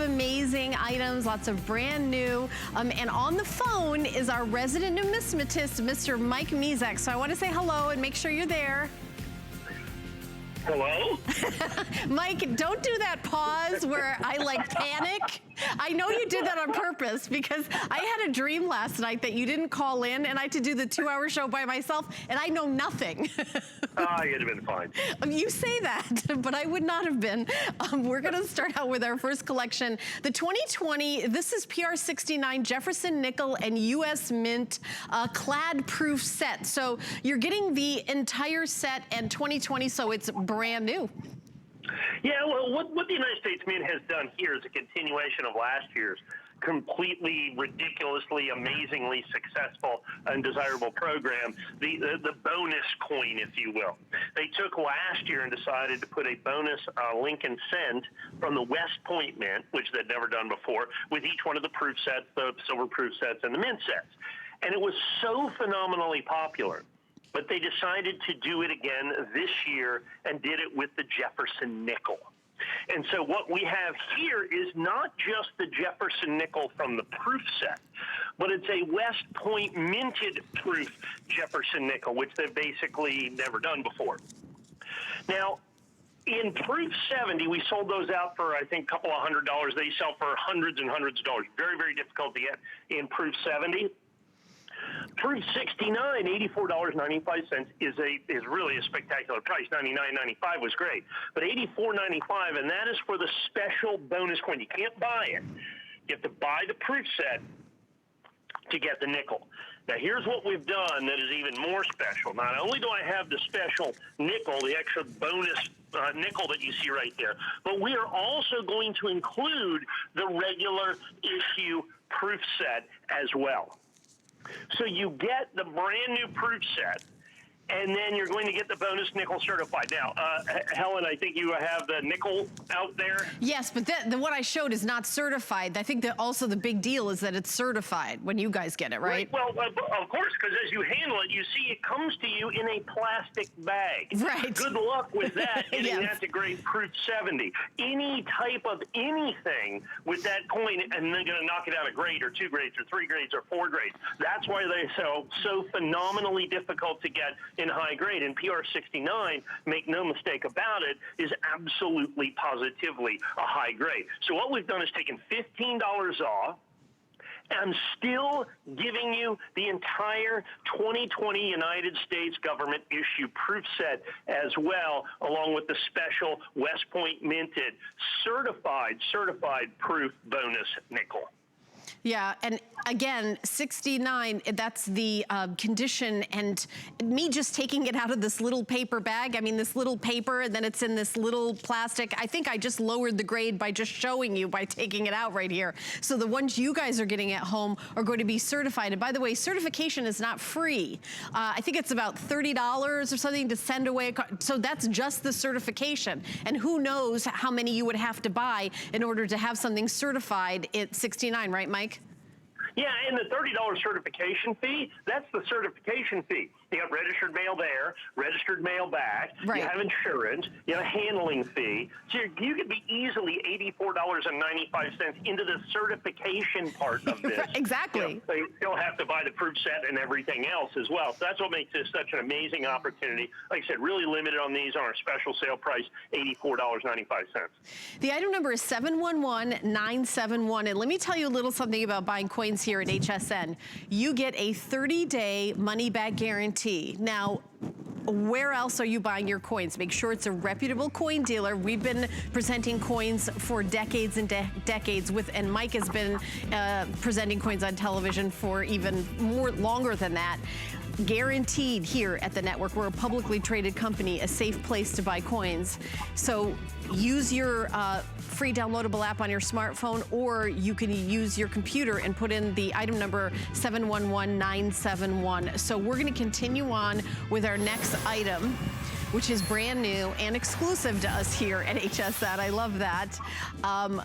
Amazing items, lots of brand new. And on the phone is our resident numismatist, Mr. Mike Mezek. So I want to say hello and make sure you're there. Hello? Mike, don't do that pause where I like panic. I know you did that on purpose because I had a dream last night that you didn't call in and I had to do the 2-hour show by myself and I know nothing. You'd have been fine. You say that, but I would not have been. We're gonna start out with our first collection. The 2020, this is PR69 Jefferson Nickel and US Mint clad proof set. So you're getting the entire set and 2020, so it's brand new. Yeah, well, what the United States Mint has done here is a continuation of last year's completely, ridiculously, amazingly successful and desirable program, the bonus coin, if you will. They took last year and decided to put a bonus Lincoln cent from the West Point Mint, which they'd never done before, with each one of the proof sets, the silver proof sets, and the mint sets. And it was so phenomenally popular. But they decided to do it again this year and did it with the Jefferson Nickel. And so what we have here is not just the Jefferson Nickel from the proof set, but it's a West Point minted proof Jefferson Nickel, which they've basically never done before. Now, in proof 70, we sold those out for, I think, a couple of $100. They sell for hundreds and hundreds of dollars. Very, very difficult to get in proof 70. Proof 69, $84.95 is really a spectacular price. $99.95 was great, but $84.95, and that is for the special bonus coin. You can't buy it. You have to buy the proof set to get the nickel. Now, here's what we've done that is even more special. Not only do I have the special nickel, the extra bonus nickel that you see right there, but we are also going to include the regular issue proof set as well. So you get the brand new proof set, and then you're going to get the bonus nickel certified. Now, Helen, I think you have the nickel out there. Yes, but the one I showed is not certified. I think that also the big deal is that it's certified when you guys get it, right? Well, of course, because as you handle it, you see it comes to you in a plastic bag. Right. Good luck with that, getting Yes. that to grade proof 70. Any type of anything with that coin, and they're going to knock it out a grade or 2 grades or 3 grades or 4 grades. That's why they so phenomenally difficult to get in high grade. And PR69, make no mistake about it, is absolutely positively a high grade. So what we've done is taken $15 off. I'm still giving you the entire 2020 United States government issue proof set as well, along with the special West Point minted certified proof bonus nickel. Yeah, and again, 69, that's the condition, and me just taking it out of this little paper bag, I mean this little paper, and then it's in this little plastic. I think I just lowered the grade by just showing you by taking it out right here. So the ones you guys are getting at home are going to be certified. And by the way, certification is not free. I think it's about $30 or something to send away. So that's just the certification. And who knows how many you would have to buy in order to have something certified at 69, right, Mike? Yeah, and the $30 certification fee, that's the certification fee. You have registered mail there, registered mail back, right. You have insurance, you have a handling fee. So you could be easily $84.95 into the certification part of this. Exactly. So you still have to buy the proof set and everything else as well. So that's what makes this such an amazing opportunity. Like I said, really limited on these on our special sale price, $84.95. The item number is 711971. And let me tell you a little something about buying coins here at HSN. You get a 30-day money-back guarantee. Now, where else are you buying your coins? Make sure it's a reputable coin dealer. We've been presenting coins for decades and decades and Mike has been presenting coins on television for even longer than that. Guaranteed here at the network. We're a publicly traded company, a safe place to buy coins. So use your free downloadable app on your smartphone, or you can use your computer and put in the item number 711971. So we're going to continue on with our next item, which is brand new and exclusive to us here at HSN. I love that. A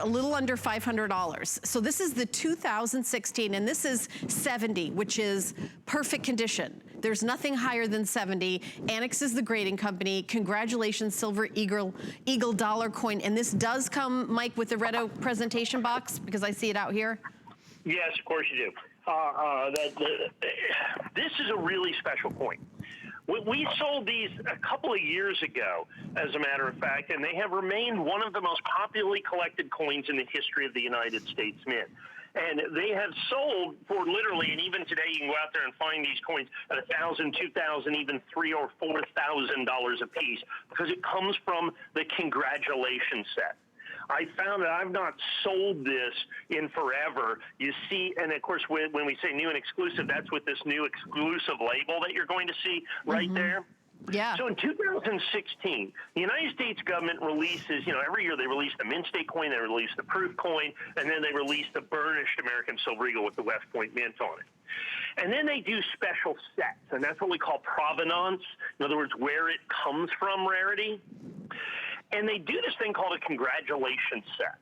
little under $500. So this is the 2016, and this is 70, which is perfect condition. There's nothing higher than 70. Annex is the grading company. Congratulations, Silver Eagle dollar coin. And this does come, Mike, with the Redo presentation box, because I see it out here. Yes, of course you do. This is a really special coin. We sold these a couple of years ago, as a matter of fact, and they have remained one of the most popularly collected coins in the history of the United States Mint. And they have sold for literally, and even today you can go out there and find these coins at $1,000, $2,000, even $3,000 or $4,000 a piece, because it comes from the congratulations set. I found that I've not sold this in forever. You see, and of course, when we say new and exclusive, that's with this new exclusive label that you're going to see right there. Yeah. So in 2016, the United States government releases, every year they release the Mint State coin, they release the Proof coin, and then they release the burnished American Silver Eagle with the West Point Mint on it. And then they do special sets, and that's what we call provenance. In other words, where it comes from rarity. And they do this thing called a congratulations set.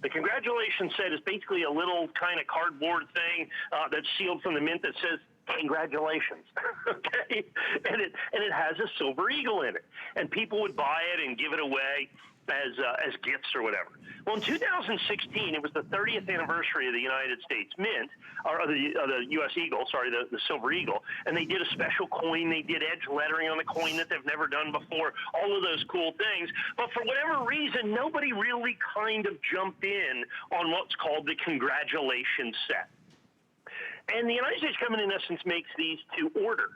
The congratulations set is basically a little kind of cardboard thing that's sealed from the mint that says, congratulations, okay? And it has a silver eagle in it. And people would buy it and give it away as gifts or whatever. Well, in 2016, it was the 30th anniversary of the United States Mint, or the U.S. Eagle, sorry, the Silver Eagle, and they did a special coin. They did edge lettering on the coin that they've never done before, all of those cool things. But for whatever reason, nobody really kind of jumped in on what's called the congratulations set. And the United States government, in essence, makes these to order.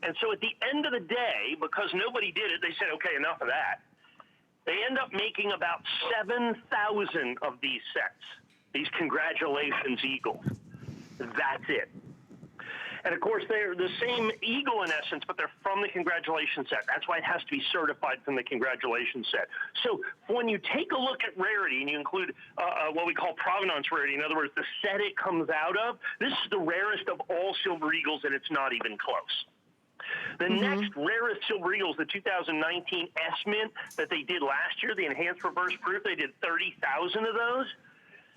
And so at the end of the day, because nobody did it, they said, okay, enough of that. They end up making about 7,000 of these sets, these congratulations eagles. That's it. And of course, they're the same eagle in essence, but they're from the congratulations set. That's why it has to be certified from the congratulations set. So when you take a look at rarity and you include what we call provenance rarity, in other words, the set it comes out of, this is the rarest of all silver eagles, and it's not even close. The next rarest silver eagle is the 2019 S Mint that they did last year, the enhanced reverse proof. They did 30,000 of those.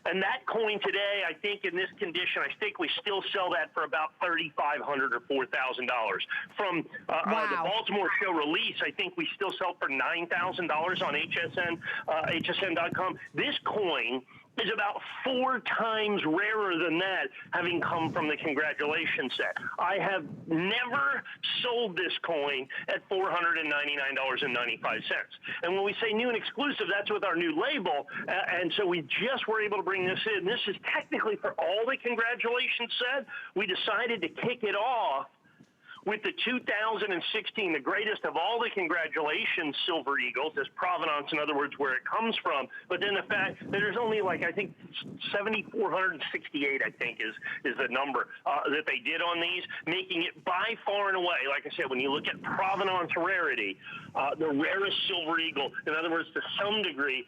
And that coin today, I think in this condition, I think we still sell that for about $3,500 or $4,000. From the Baltimore show release, I think we still sell for $9,000 on HSN, hsn.com. This coin is about 4 times rarer than that, having come from the congratulations set. I have never sold this coin at $499.95. And when we say new and exclusive, that's with our new label. And so we just were able to bring this in. This is technically for all the congratulations set. We decided to kick it off with the 2016, the greatest of all the congratulations Silver Eagles, as provenance, in other words, where it comes from. But then the fact that there's only I think 7,468, I think, is the number that they did on these, making it by far and away, like I said, when you look at provenance rarity, the rarest Silver Eagle, in other words, to some degree,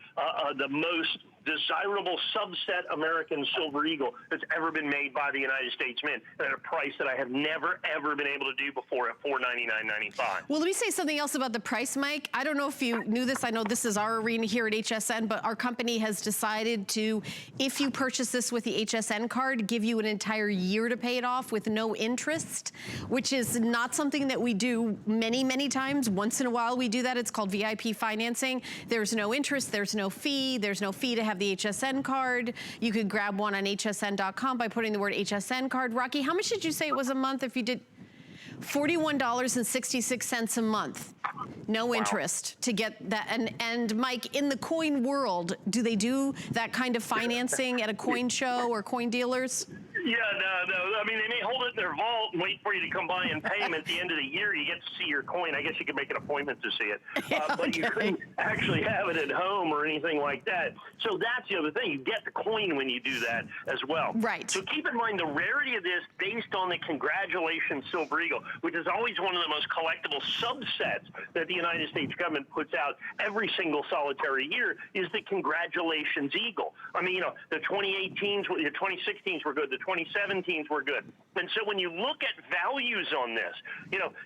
the most desirable subset American Silver Eagle that's ever been made by the United States Mint at a price that I have never, ever been able to do before at $499.95. Well, let me say something else about the price, Mike. I don't know if you knew this. I know this is our arena here at HSN, but our company has decided to, if you purchase this with the HSN card, give you an entire year to pay it off with no interest, which is not something that we do many, many times. Once in a while we do that. It's called VIP financing. There's no interest, there's no fee to have the HSN card. You could grab one on hsn.com by putting the word HSN card. Rocky, how much did you say it was a month if you did? $41.66 a month. No interest to get that. And Mike, in the coin world, do they do that kind of financing at a coin show or coin dealers? Yeah, no. I mean, they may hold it in their vault and wait for you to come by and pay them. At the end of the year, you get to see your coin. I guess you could make an appointment to see it. But you couldn't actually have it at home or anything like that. So that's the other thing. You get the coin when you do that as well. Right. So keep in mind the rarity of this based on the congratulations Silver Eagle, which is always one of the most collectible subsets that the United States government puts out every single solitary year, is the congratulations Eagle. I mean, the 2018s, the 2016s were good. The 2017s were good. And so when you look at values on this,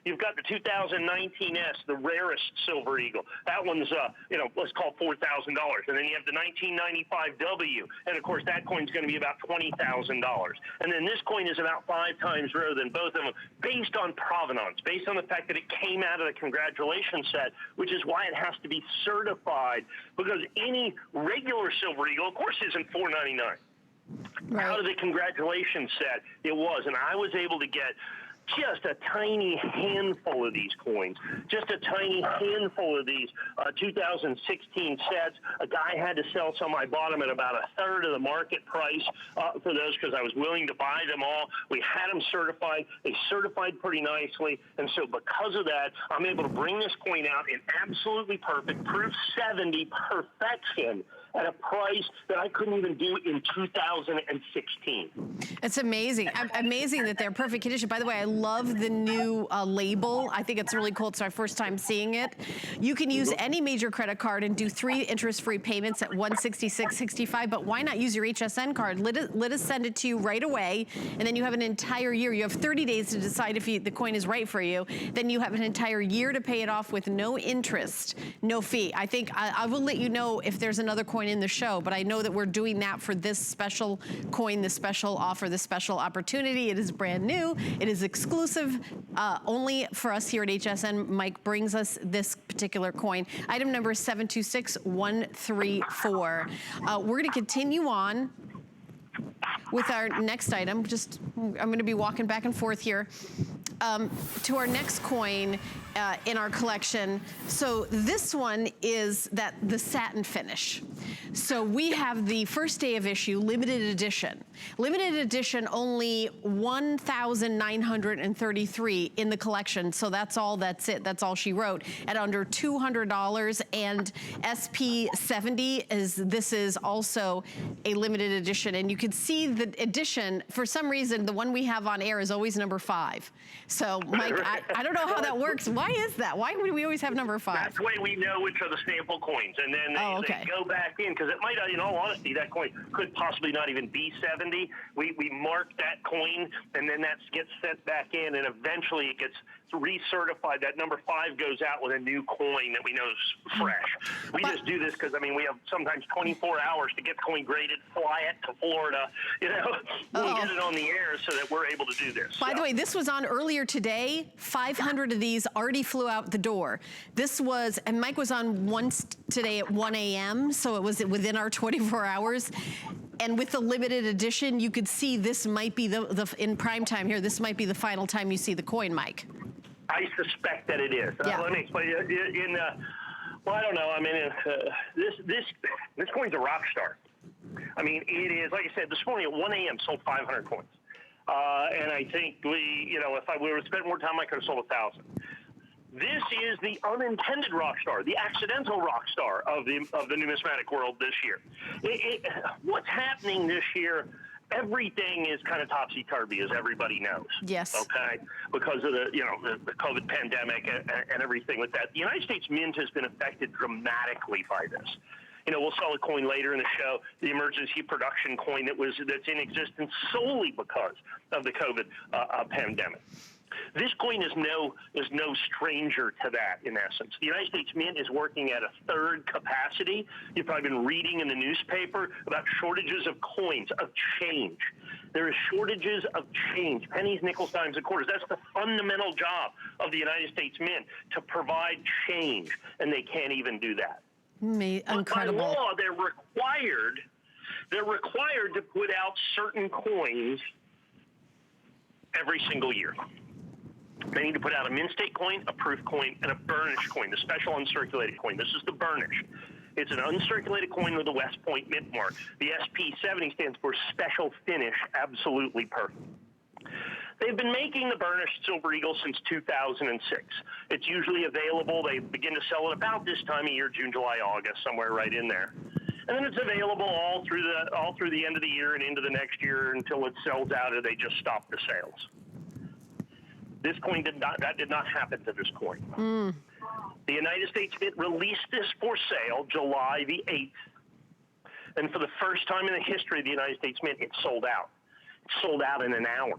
you've got the 2019S, the rarest Silver Eagle. That one's, let's call $4,000. And then you have the 1995W. And, of course, that coin's going to be about $20,000. And then this coin is about 5 times rarer than both of them, based on provenance, based on the fact that it came out of the congratulations set, which is why it has to be certified, because any regular Silver Eagle, of course, isn't $4.99. Right. Out of the congratulations set, it was. And I was able to get just a tiny handful of these coins, just a tiny handful of these 2016 sets. A guy had to sell some. I bought them at about a third of the market price for those because I was willing to buy them all. We had them certified. They certified pretty nicely. And so because of that, I'm able to bring this coin out in absolutely perfect, proof 70 perfection at a price that I couldn't even do in 2016. It's amazing. Amazing that they're perfect condition. By the way, I love the new label. I think it's really cool. It's our first time seeing it. You can use any major credit card and do 3 interest-free payments at $166.65, but why not use your HSN card? Let us send it to you right away, and then you have an entire year. You have 30 days to decide if the coin is right for you. Then you have an entire year to pay it off with no interest, no fee. I think I will let you know if there's another coin in the show, but I know that we're doing that for this special coin, this special offer, this special opportunity. It is brand new. It is exclusive only for us here at HSN. Mike brings us this particular coin. Item number is 726134. We're going to continue on with our next item. I'm going to be walking back and forth here to our next coin in our collection. So this one is the satin finish. So we have the first day of issue, limited edition. Limited edition, only 1,933 in the collection. So that's it. That's all she wrote at under $200. And SP70 this is also a limited edition. And you can see the edition, for some reason, the one we have on air is always number 5. So Mike, I don't know how that works. Why is that? Why would we always have number 5? That's the way we know which are the sample coins. And then they go back in, because it might, in all honesty, that coin could possibly not even be 70. We mark that coin, and then that gets sent back in, and eventually it gets recertified. That number 5 goes out with a new coin that we know is fresh. We just do this because, we have sometimes 24 hours to get the coin graded, fly it to Florida, we get it on the air so that we're able to do this. By the way, this was on earlier today. 500 of these already flew out the door. This was, and Mike was on once today at 1 a.m., so it was within our 24 hours. And with the limited edition, you could see this might be in prime time here, this might be the final time you see the coin, Mike. I suspect that it is. Yeah. Let me explain. Well, I don't know. This coin's a rock star. It is, like I said, this morning at 1 a.m. sold 500 coins. And I think if I would have spent more time, I could have sold 1,000. This is the unintended rock star, the accidental rock star of the numismatic world this year. What's happening this year? Everything is kind of topsy-turvy, as everybody knows. Yes. Okay? Because of the COVID pandemic and everything like that. The United States Mint has been affected dramatically by this. We'll sell a coin later in the show, the emergency production coin that's in existence solely because of the COVID pandemic. This coin is no stranger to that, in essence. The United States Mint is working at a third capacity. You've probably been reading in the newspaper about shortages of coins, of change. There is shortages of change, pennies, nickels, dimes, and quarters. That's the fundamental job of the United States Mint, to provide change, and they can't even do that. Incredible. But by law, they're required to put out certain coins every single year. They need to put out a mint state coin, a proof coin, and a burnished coin, the special uncirculated coin. This is the burnished. It's an uncirculated coin with a West Point mint mark. The SP70 stands for special finish, absolutely perfect. They've been making the burnished Silver Eagle since 2006. It's usually available. They begin to sell it about this time of year, June, July, August, somewhere right in there. And then it's available all through the end of the year and into the next year until it sells out, or they just stop the sales. This coin did not happen to this coin. The United States Mint released this for sale July the 8th. And for the first time in the history of the United States Mint, it sold out. sold out in an hour.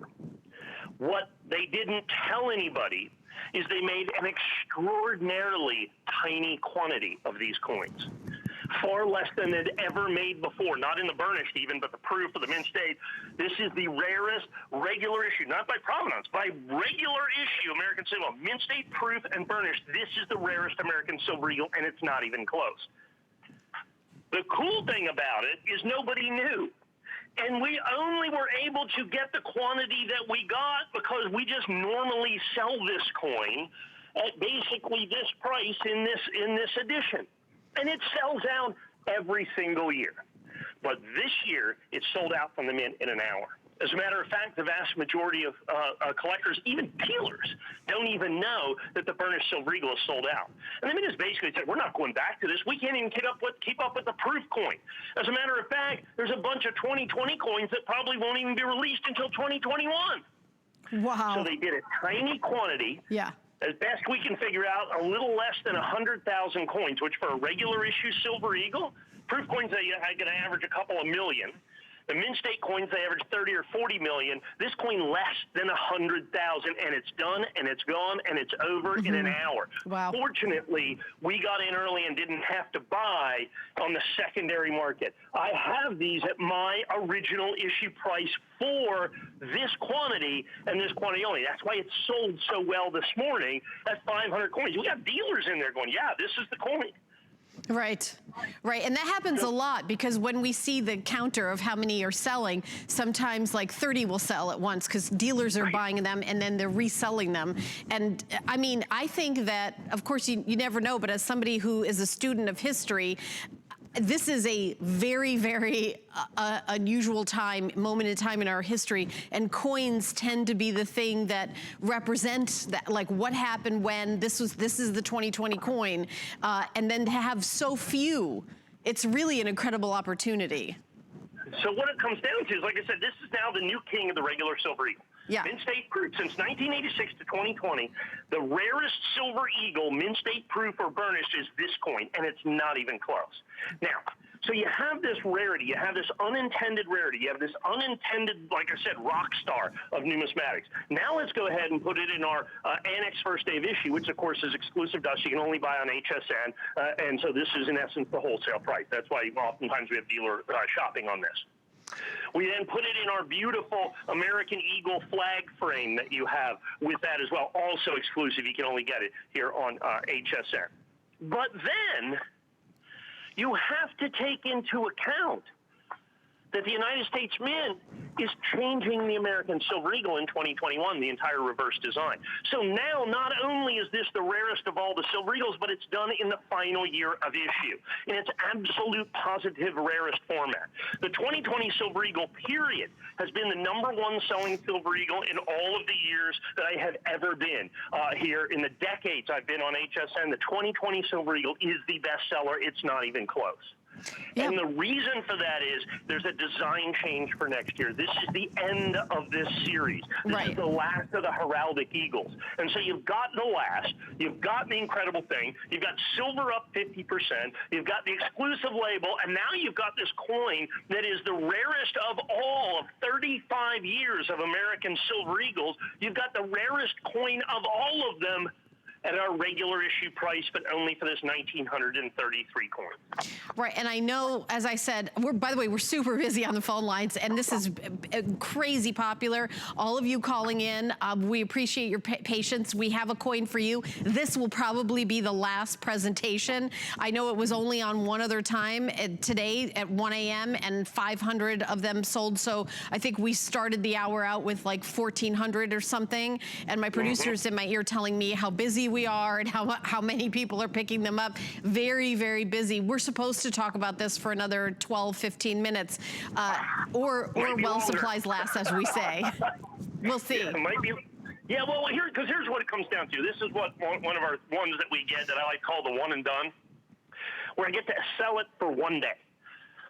What they didn't tell anybody is they made an extraordinarily tiny quantity of these coins. Far less than they'd ever made before, not in the burnished even, but the proof of the mint state. This is the rarest regular issue, not by provenance, by regular issue American silver, mint state proof and burnished. This is the rarest American silver eagle, and it's not even close. The cool thing about it is nobody knew. And we only were able to get the quantity that we got because we just normally sell this coin at basically this price in this edition. And it sells out every single year. But this year, it sold out from the mint in an hour. As a matter of fact, the vast majority of collectors, even dealers, don't even know that the burnished silver eagle is sold out. And the mint has basically said, we're not going back to this. We can't even keep up with the proof coin. As a matter of fact, there's a bunch of 2020 coins that probably won't even be released until 2021. Wow. So they did a tiny quantity. Yeah. As best we can figure out, a little less than 100,000 coins, which for a regular issue silver eagle, proof coins, they can average a couple of million. The mint state coins, they average 30 or 40 million. This coin less than 100,000, and it's done, and it's gone, and it's over in an hour. Wow. Fortunately, we got in early and didn't have to buy on the secondary market. I have these at my original issue price for this quantity and this quantity only. That's why it sold so well this morning at 500 coins. We got dealers in there going, yeah, this is the coin. Right, right. And that happens a lot because when we see the counter of how many are selling, sometimes like 30 will sell at once because dealers are buying them and then they're reselling them. And I mean, I think that, of course, you never know, but as somebody who is a student of history, this is a very, very unusual moment in time in our history, and coins tend to be the thing that represents that, like what happened when this is the 2020 coin, and then to have so few, it's really an incredible opportunity. So what it comes down to is, like I said, this is now the new king of the regular silver eagle. Yeah. Mint state proof since 1986 to 2020, the rarest silver eagle, mint state proof or burnished, is this coin, and it's not even close. Now, so you have this rarity, you have this unintended rarity, you have this unintended, like I said, rock star of numismatics. Now let's go ahead and put it in our Annex first day of issue, which of course is exclusive to us. You can only buy on HSN, and so this is in essence the wholesale price. That's why oftentimes we have dealer shopping on this. We then put it in our beautiful American Eagle flag frame that you have with that as well, also exclusive. You can only get it here on HSN. But then you have to take into account that the United States Mint is changing the American Silver Eagle in 2021, the entire reverse design. So now not only is this the rarest of all the Silver Eagles, but it's done in the final year of issue, in its absolute positive rarest format. The 2020 Silver Eagle, period, has been the #1 selling Silver Eagle in all of the years that I have ever been here. In the decades I've been on HSN, the 2020 Silver Eagle is the bestseller. It's not even close. Yeah. And the reason for that is there's a design change for next year. This is the end of this series. This is the last of the heraldic eagles. And so you've got the last, you've got the incredible thing, you've got silver up 50%, you've got the exclusive label, and now you've got this coin that is the rarest of all of 35 years of American Silver Eagles. You've got the rarest coin of all of them at our regular issue price, but only for this 1,933 coin. Right, and I know, as I said, by the way, we're super busy on the phone lines, and this is crazy popular. All of you calling in, we appreciate your patience. We have a coin for you. This will probably be the last presentation. I know it was only on one other time today at 1 a.m. and 500 of them sold, so I think we started the hour out with like 1,400 or something, and my producer's in my ear telling me how busy we are and how many people are picking them up. Very, very busy. We're supposed to talk about this for another 12, 15 minutes, or well supplies last, as we say. We'll see. Yeah, it might be. Yeah, well, here's what it comes down to. This is what one of our ones that we get that I like call the one and done, where I get to sell it for one day.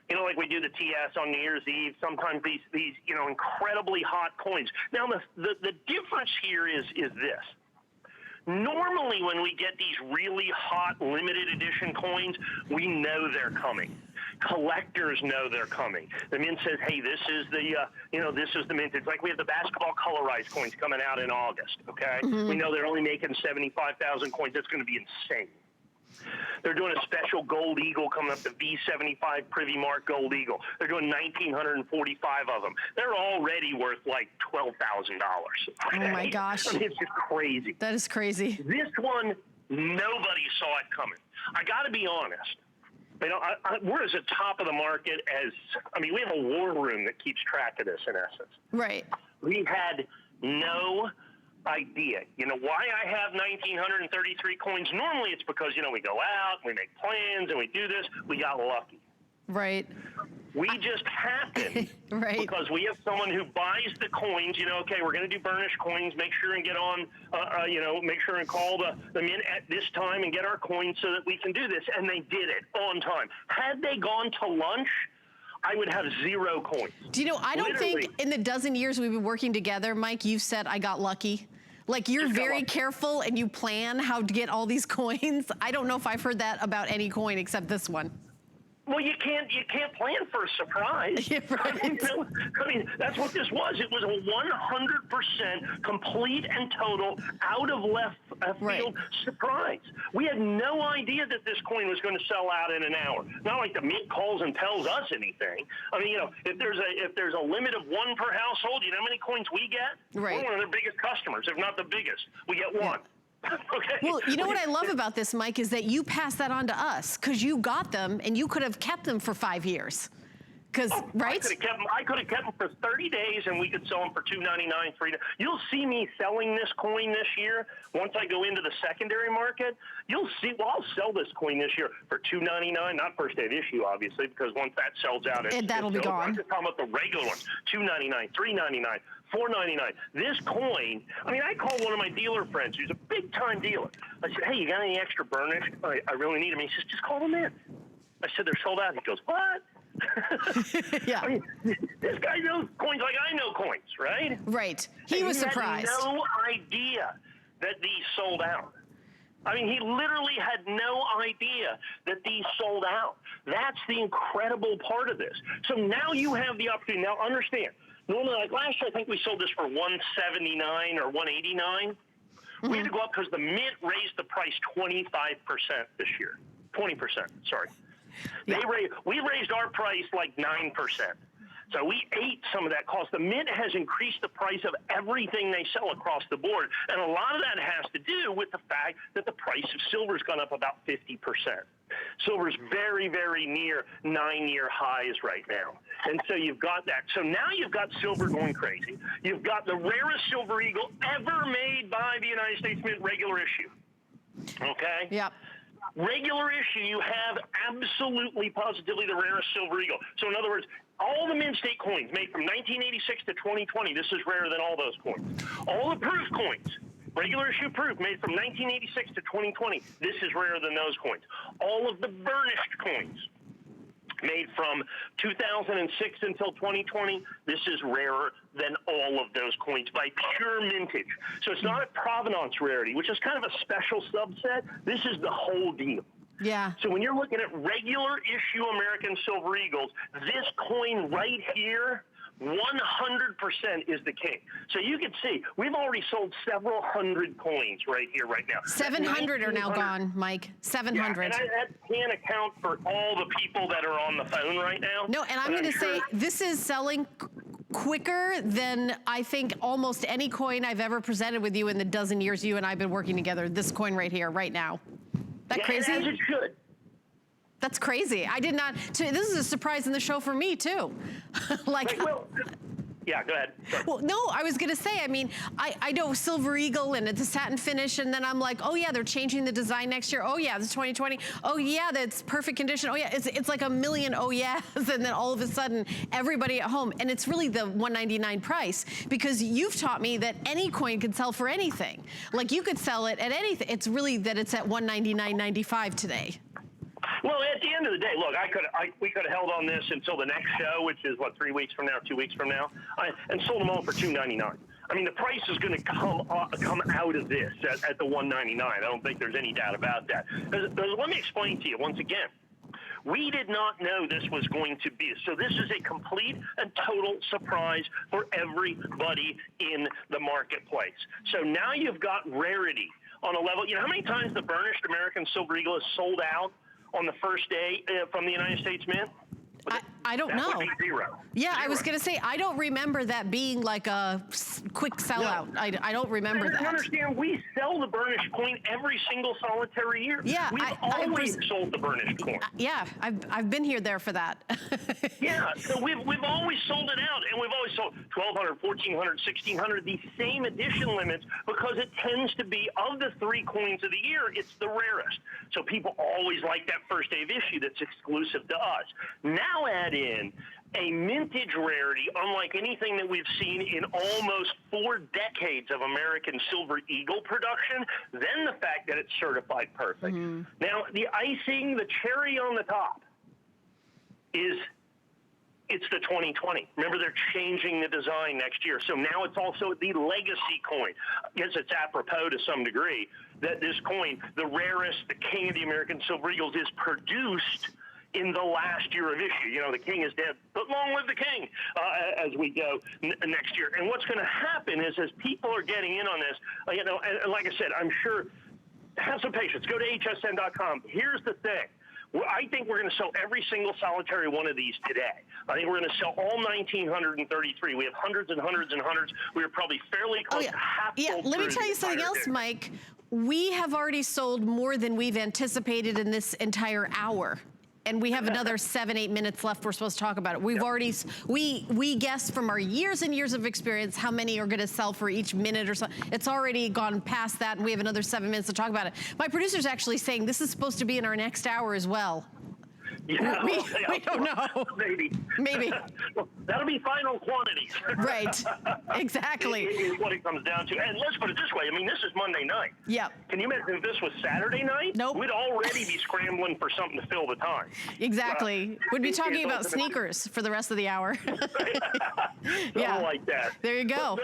You know, like we do the TS on New Year's Eve, sometimes these incredibly hot coins. Now, the difference here is this. Normally, when we get these really hot limited edition coins, we know they're coming. Collectors know they're coming. The mint says, hey, this is the, this is the mint. It's like we have the basketball colorized coins coming out in August, okay? We know they're only making 75,000 coins. That's going to be insane. They're doing a special gold eagle coming up, the V75 Privy Mark Gold Eagle. They're doing 1,945 of them. They're already worth like $12,000. Okay? Oh my gosh. I mean, it's just crazy. That is crazy. This one, nobody saw it coming. I got to be honest. We're as a top of the market as, we have a war room that keeps track of this in essence. Right. We had no idea. Why I have 1,933 coins? Normally it's because, we go out, we make plans, and we do this. We got lucky. Right. We just happened right. because we have someone who buys the coins, okay, we're going to do burnished coins, make sure and get on, make sure and call the mint at this time and get our coins so that we can do this. And they did it on time. Had they gone to lunch, I would have 0 coins. Do you know, I don't think in the dozen years we've been working together, Mike, you've said I got lucky. Like you're very careful and you plan how to get all these coins. I don't know if I've heard that about any coin except this one. Well, you can't plan for a surprise. Yeah, right. That's what this was. It was a 100% complete and total out of left field surprise. We had no idea that this coin was going to sell out in an hour. Not like the mint calls and tells us anything. If there's a limit of 1 per household, you know how many coins we get? Right. We're one of their biggest customers, if not the biggest. We get 1. Yeah. Okay. Well, you know what I love about this, Mike, is that you pass that on to us because you got them and you could have kept them for 5 years. Right? I could have kept them for 30 days and we could sell them for $2.99, $3. You'll see me selling this coin this year. Once I go into the secondary market, you'll see, I'll sell this coin this year for $2.99, not first day of issue, obviously, because once that sells out, that'll be gone. I'm just talking about the regular ones, $2.99, $3.99. $4.99. This coin, I called one of my dealer friends who's a big-time dealer. I said, hey, you got any extra burnished? I really need them. He says, just call them in. I said, they're sold out. He goes, what? Yeah. This guy knows coins like I know coins, right? Right. He was surprised. He had no idea that these sold out. He literally had no idea that these sold out. That's the incredible part of this. So now you have the opportunity. Now understand, normally, like last year, I think we sold this for $179 or $189. We had to go up because the mint raised the price 25% this year. 20%, sorry. Yeah. We raised our price like 9%. So we ate some of that cost. The mint has increased the price of everything they sell across the board. And a lot of that has to do with the fact that the price of silver's gone up about 50%. Silver's very, very near 9-year highs right now. And so you've got that. So now you've got silver going crazy. You've got the rarest silver eagle ever made by the United States Mint, regular issue. Okay? Yep. Regular issue, you have absolutely positively the rarest silver eagle. So in other words, all the mint state coins made from 1986 to 2020, this is rarer than all those coins. All the proof coins, regular issue proof made from 1986 to 2020, this is rarer than those coins. All of the burnished coins made from 2006 until 2020, this is rarer than all of those coins by pure mintage. So it's not a provenance rarity, which is kind of a special subset. This is the whole deal. Yeah. So when you're looking at regular issue American Silver Eagles, this coin right here, 100% is the king. So you can see, we've already sold several hundred coins right here, right now. 700 are now gone, Mike. 700. Yeah, and that can't account for all the people that are on the phone right now. No, and I'm going to say this is selling quicker than I think almost any coin I've ever presented with you in the dozen years you and I have been working together. This coin right here, right now. That crazy? As it should. That's crazy. I did not. This is a surprise in the show for me too. Yeah, go ahead. Sorry. Well, no, I was going to say, I know Silver Eagle and it's a satin finish, and then I'm like, oh yeah, they're changing the design next year. Oh yeah, it's 2020. Oh yeah, that's perfect condition. Oh yeah, it's like a million oh yeahs, and then all of a sudden, everybody at home, and it's really the $199 price, because you've taught me that any coin could sell for anything. Like you could sell it at anything. It's really that it's at $199.95 today. Well, at the end of the day, look, we could have held on this until the next show, which is, 3 weeks from now, 2 weeks from now, and sold them all for $299. The price is going to come out of this at the $199. I don't think there's any doubt about that. Let me explain to you once again. We did not know this was going to be. So this is a complete and total surprise for everybody in the marketplace. So now you've got rarity on a level. You know how many times the burnished American Silver Eagle is sold out on the first day from the United States Mint? I don't know. That would be zero. Yeah, Zero. I was going to say, I don't remember that being like a quick sellout. No. I don't remember that. You understand, we sell the burnished coin every single solitary year. Yeah, We've always sold the burnished coin. Yeah, I've been here there for that. Yeah, so we've always sold it out, and we've always sold 1,200, 1,400, 1,600, these same edition limits, because it tends to be, of the 3 coins of the year, it's the rarest. So people always like that first day of issue that's exclusive to us. Now add in a mintage rarity unlike anything that we've seen in almost 4 decades of American Silver Eagle production, then the fact that it's certified perfect. Mm-hmm. Now, the icing, the cherry on the top is it's the 2020. Remember, they're changing the design next year. So now it's also the legacy coin. I guess it's apropos to some degree that this coin, the rarest, the king of the American Silver Eagles, is produced in the last year of issue. You know, the king is dead, but long live the king as we go next year. And what's going to happen is, as people are getting in on this, you know, and like I said, I'm sure, have some patience. Go to hsn.com. Here's the thing. I think we're going to sell every single solitary one of these today. I think we're going to sell all 1,933. We have hundreds and hundreds and hundreds. We are probably fairly close to half. Yeah, let me tell you something else, Mike. We have already sold more than we've anticipated in this entire hour. And we have another 7-8 minutes left. We're supposed to talk about it. We've already, we guessed from our years and years of experience how many are gonna sell for each minute or so. It's already gone past that, and we have another 7 minutes to talk about it. My producer's actually saying this is supposed to be in our next hour as well. Yeah, we don't know. Maybe. Well, that'll be final quantities. Right, exactly. Is what it comes down to. And let's put it this way. I mean, this is Monday night. Yep. Can you imagine if this was Saturday night? Nope. We'd already be scrambling for something to fill the time. Exactly. We'd be talking about sneakers for the rest of the hour. Yeah. Like that. There you go.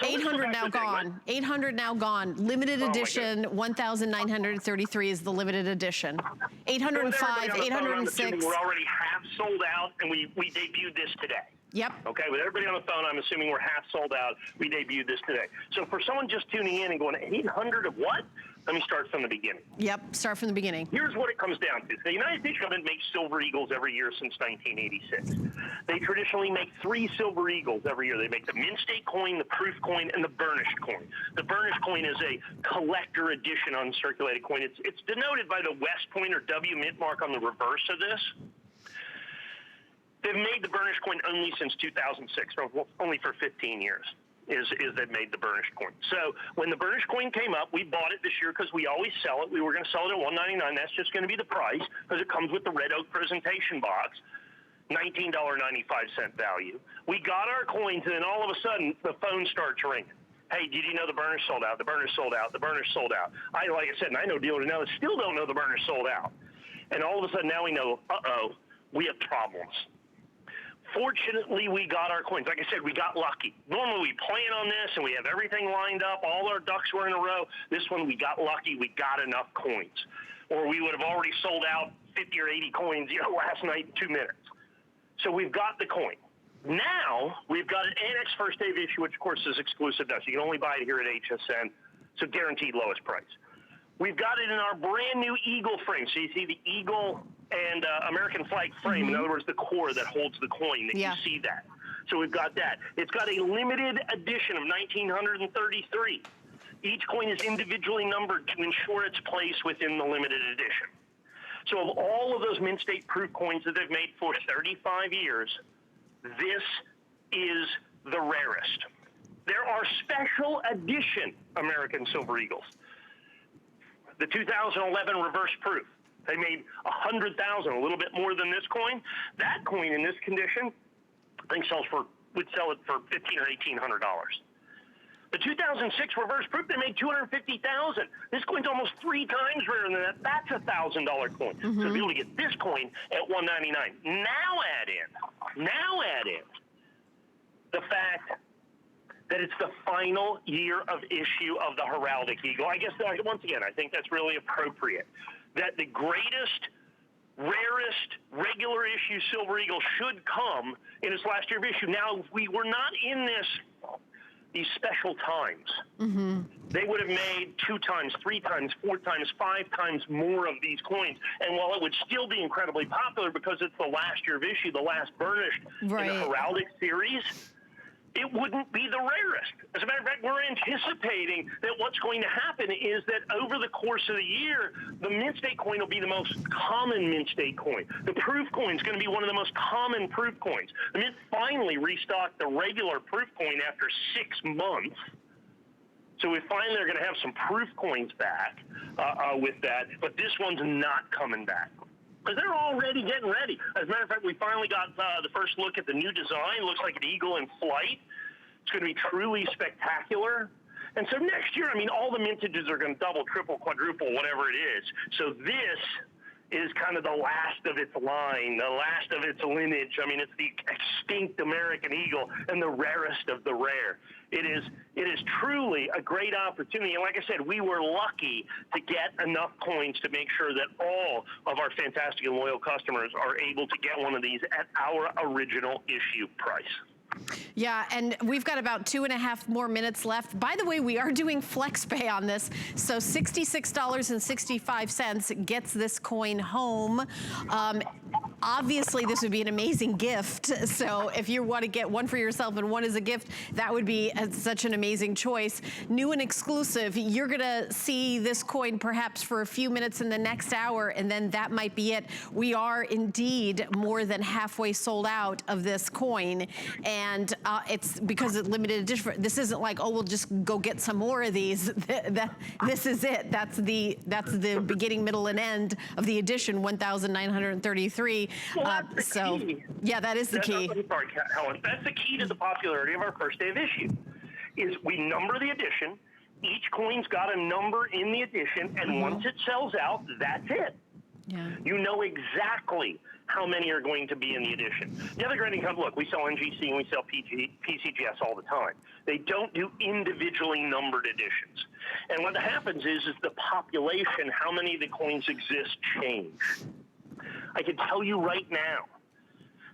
So 800 now gone. 800 now gone. Limited edition, 1,933 is the limited edition. 805, 806. We're already half sold out, and we debuted this today. Yep. Okay, with everybody on the phone, I'm assuming we're half sold out. We debuted this today. So for someone just tuning in and going, 800 of what? Let me start from the beginning. Yep, start from the beginning. Here's what it comes down to. The United States government makes Silver Eagles every year since 1986. They traditionally make 3 Silver Eagles every year. They make the mint state coin, the proof coin, and the burnished coin. The burnished coin is a collector edition uncirculated coin. It's denoted by the West Point or W mint mark on the reverse of this. They've made the burnished coin only since 2006, only for 15 years. Is they've made the burnished coin. So when the burnished coin came up, we bought it this year because we always sell it. We were going to sell it at $199. That's just going to be the price because it comes with the red oak presentation box, $19.95 value. We got our coins, and then all of a sudden the phone starts ringing. Hey, did you know the burnish sold out? The burnish sold out. The burnish sold out. Like I said, and I know dealers now that still don't know the burnish sold out. And all of a sudden now we know, we have problems. Fortunately, we got our coins. Like I said, we got lucky. Normally, we plan on this, and we have everything lined up. All our ducks were in a row. This one, we got lucky. We got enough coins. Or we would have already sold out 50 or 80 coins, last night in 2 minutes. So we've got the coin. Now, we've got an annex first day of issue, which, of course, is exclusive to us. You can only buy it here at HSN, so guaranteed lowest price. We've got it in our brand new eagle frame. So you see the eagle and American flag frame. Mm-hmm. In other words, the core that holds the coin. You see that. So we've got that. It's got a limited edition of 1,933. Each coin is individually numbered to ensure its place within the limited edition. So of all of those mint state proof coins that they've made for 35 years, this is the rarest. There are special edition American Silver Eagles. The 2011 reverse proof. They made 100,000, a little bit more than this coin. That coin in this condition, I think would sell it for $1,500 or $1,800. The 2006 reverse proof, they made 250,000. This coin's almost 3 times rarer than that. That's a $1,000 coin. Mm-hmm. So to be able to get this coin at $199. Now add in the fact that it's the final year of issue of the heraldic eagle. I guess, once again, I think that's really appropriate. That the greatest rarest regular issue Silver Eagle should come in its last year of issue. Now, if we were not in these special times, they would have made 2 times, 3 times, 4 times, 5 times more of these coins. And while it would still be incredibly popular because it's the last year of issue, the last burnished in the heraldic series, it wouldn't be the rarest. As a matter of fact, we're anticipating that what's going to happen is that over the course of the year, the mint state coin will be the most common mint state coin. The proof coin is going to be one of the most common proof coins. The mint finally restocked the regular proof coin after 6 months. So we finally are going to have some proof coins back with that, but this one's not coming back. Because they're already getting ready. As a matter of fact, we finally got the first look at the new design. It looks like an eagle in flight. It's going to be truly spectacular. And so next year, I mean, all the mintages are going to double, triple, quadruple, whatever it is. So this is kind of the last of its line, the last of its lineage. I mean, it's the extinct American eagle and the rarest of the rare. It is truly a great opportunity. And like I said, we were lucky to get enough coins to make sure that all of our fantastic and loyal customers are able to get one of these at our original issue price. Yeah, and we've got about 2.5 more minutes left. By the way, we are doing flex pay on this, so $66.65 gets this coin home. Obviously, this would be an amazing gift. So if you want to get one for yourself and one as a gift, that would be such an amazing choice. New and exclusive, you're going to see this coin perhaps for a few minutes in the next hour, and then that might be it. We are indeed more than halfway sold out of this coin, and it's because it's limited edition. This isn't like, oh, we'll just go get some more of these. This is it. That's the beginning, middle, and end of the edition, 1,933. Well, so key. Yeah, that is the key. Sorry, Helen. That's the key to the popularity of our first day of issue. Is we number the edition. Each coin's got a number in the edition, and once it sells out, that's it. Yeah. You know exactly how many are going to be in the edition. The other great thing, look, we sell NGC and we sell PCGS all the time. They don't do individually numbered editions. And what happens is the population, how many of the coins exist, change. I can tell you right now